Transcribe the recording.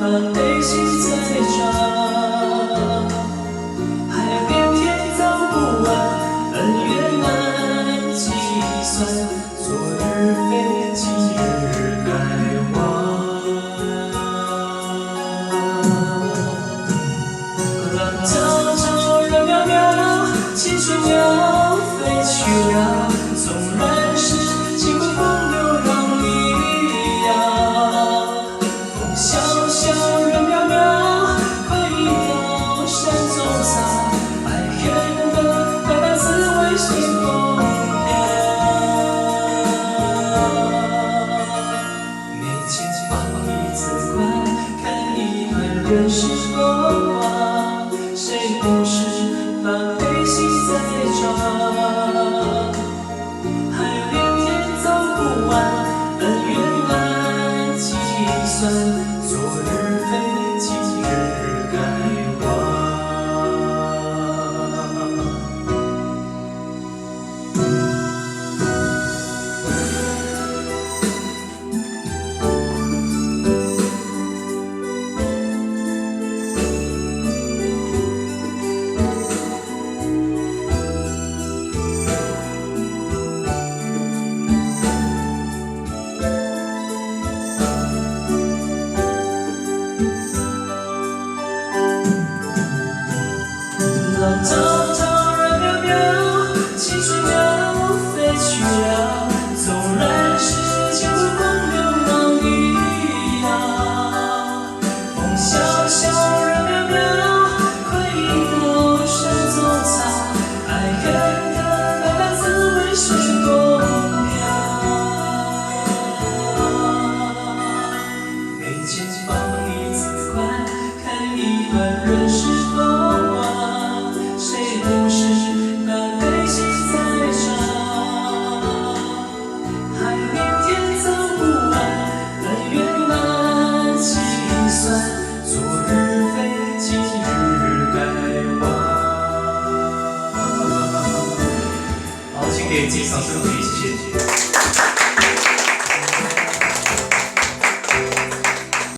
把内心再找，还有遍天走不完，恩怨难计算，昨日非今日该忘。浪滔滔人渺渺，青春要飞去了，纵然是经过风流浪里摇。风萧萧人渺渺，快意到山中草，爱恨的百般滋味随风飘。眉间放一字宽，看一段人世风光，谁不是把内心在找？还有连天走不完，恩怨难计算，昨日非今日该忘。浪滔滔人渺渺，青春要飞去了，纵然是经过风流浪里摇。风萧萧人渺渺，快意到山中草，爱恨的百般滋味随风飘。眉间放一字宽，看一段人世风光，谁不是把内心在找？还有连天走不完，恩怨难计算，昨日非今日该忘。好，请给自己掌声鼓励，谢谢。